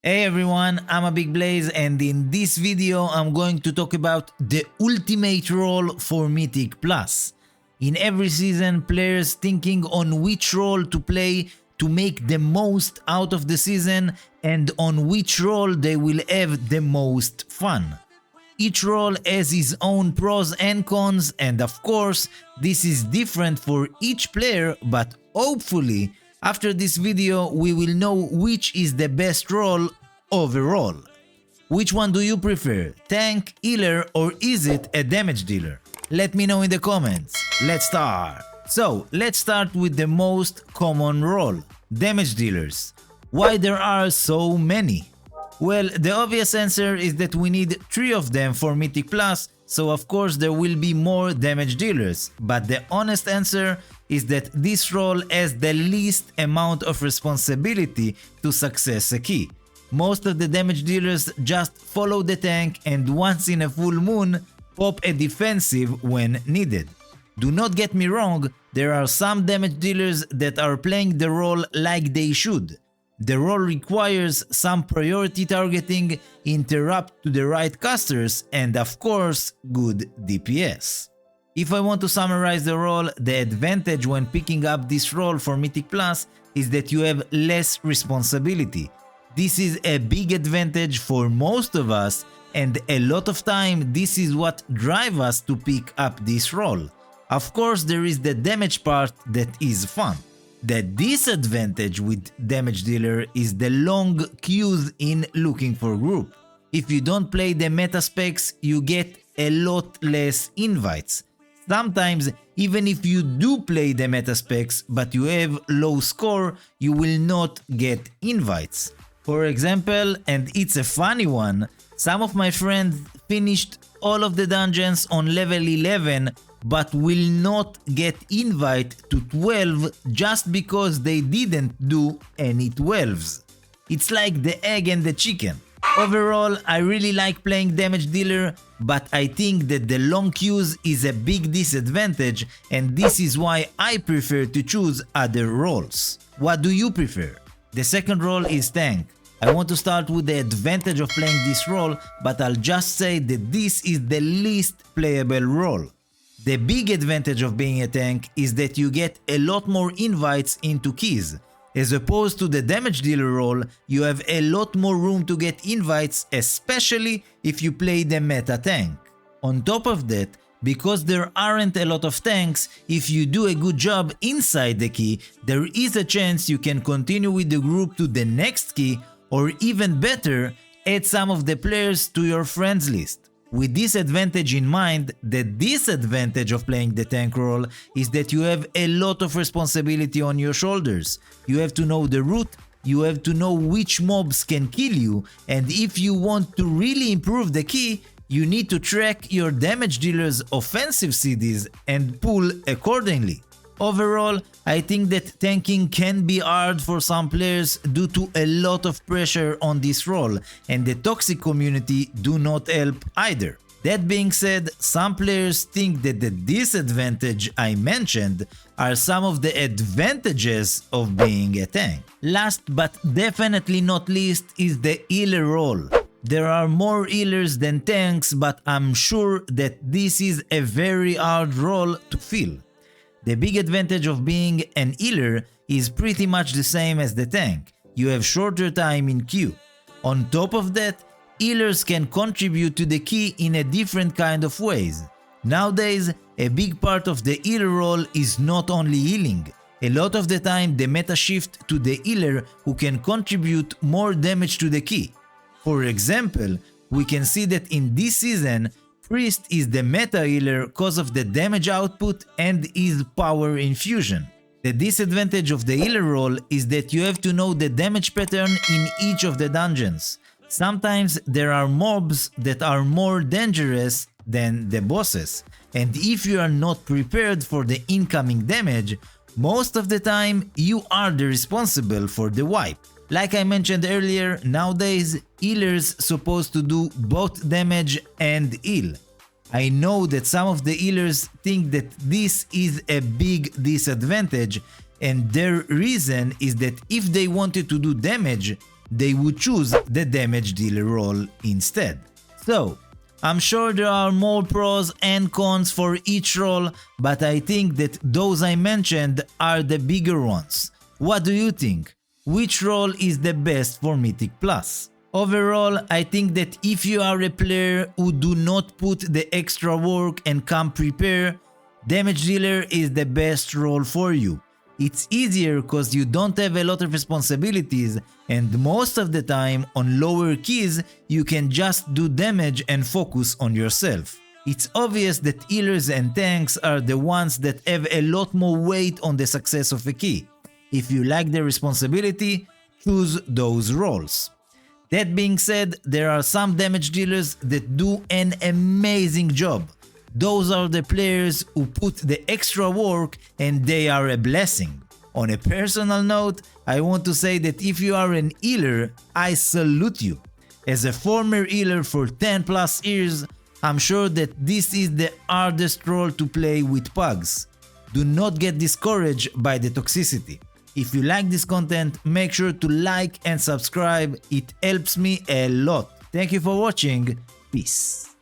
Hey everyone, I'm a Big Blaze and in this video I'm going to talk about the ultimate role for Mythic Plus. In every season, players thinking on which role to play to make the most out of the season and on which role they will have the most fun. Each role has its own pros and cons, and of course this is different for each player, but hopefully after this video we will know which is the best role overall. Which one do you prefer, tank, healer, or is it a damage dealer? Let me know in the comments. Let's start. So let's start with the most common role, damage dealers. Why there are so many? Well, the obvious answer is that we need 3 of them for Mythic Plus, so of course there will be more damage dealers, but the honest answer is that this role has the least amount of responsibility to success a key. Most of the damage dealers just follow the tank and once in a full moon pop a defensive when needed. Do not get me wrong, there are some damage dealers that are playing the role like they should. The role requires some priority targeting, interrupt to the right casters, and of course, good DPS. If I want to summarize the role, the advantage when picking up this role for Mythic Plus is that you have less responsibility. This is a big advantage for most of us, and a lot of time this is what drives us to pick up this role. Of course, there is the damage part that is fun. The disadvantage with damage dealer is the long queues in looking for group. If you don't play the meta specs, you get a lot less invites. Sometimes, even if you do play the meta specs but you have low score, you will not get invites. For example, and it's a funny one, some of my friends finished all of the dungeons on level 11 but will not get invite to 12 just because they didn't do any 12s. It's like the egg and the chicken. Overall, I really like playing damage dealer, but I think that the long queues is a big disadvantage, and this is why I prefer to choose other roles. What do you prefer? The second role is tank. I want to start with the advantage of playing this role, but I'll just say that this is the least playable role. The big advantage of being a tank is that you get a lot more invites into keys. As opposed to the damage dealer role, you have a lot more room to get invites, especially if you play the meta tank. On top of that, because there aren't a lot of tanks, if you do a good job inside the key, there is a chance you can continue with the group to the next key, or even better, add some of the players to your friends list. With this advantage in mind, the disadvantage of playing the tank role is that you have a lot of responsibility on your shoulders. You have to know the route, you have to know which mobs can kill you, and if you want to really improve the key, you need to track your damage dealer's offensive CDs and pull accordingly. Overall, I think that tanking can be hard for some players due to a lot of pressure on this role, and the toxic community do not help either. That being said, some players think that the disadvantage I mentioned are some of the advantages of being a tank. Last but definitely not least is the healer role. There are more healers than tanks, but I'm sure that this is a very hard role to fill. The big advantage of being an healer is pretty much the same as the tank. You have shorter time in queue. On top of that, healers can contribute to the key in a different kind of ways. Nowadays, a big part of the healer role is not only healing. A lot of the time the meta shift to the healer who can contribute more damage to the key. For example, we can see that in this season, Priest is the meta healer cause of the damage output and his power infusion. The disadvantage of the healer role is that you have to know the damage pattern in each of the dungeons. Sometimes there are mobs that are more dangerous than the bosses, and if you are not prepared for the incoming damage, most of the time you are the responsible for the wipe. Like I mentioned earlier, nowadays healers supposed to do both damage and heal. I know that some of the healers think that this is a big disadvantage, and their reason is that if they wanted to do damage, they would choose the damage dealer role instead. So, I'm sure there are more pros and cons for each role, but I think that those I mentioned are the bigger ones. What do you think? Which role is the best for Mythic Plus? Overall, I think that if you are a player who do not put the extra work and come prepared, Damage Dealer is the best role for you. It's easier because you don't have a lot of responsibilities, and most of the time on lower keys you can just do damage and focus on yourself. It's obvious that healers and tanks are the ones that have a lot more weight on the success of a key. If you like the responsibility, choose those roles. That being said, there are some damage dealers that do an amazing job. Those are the players who put the extra work, and they are a blessing. On a personal note, I want to say that if you are an healer, I salute you. As a former healer for 10 plus years, I'm sure that this is the hardest role to play with pugs. Do not get discouraged by the toxicity. If you like this content, make sure to like and subscribe, it helps me a lot. Thank you for watching, peace.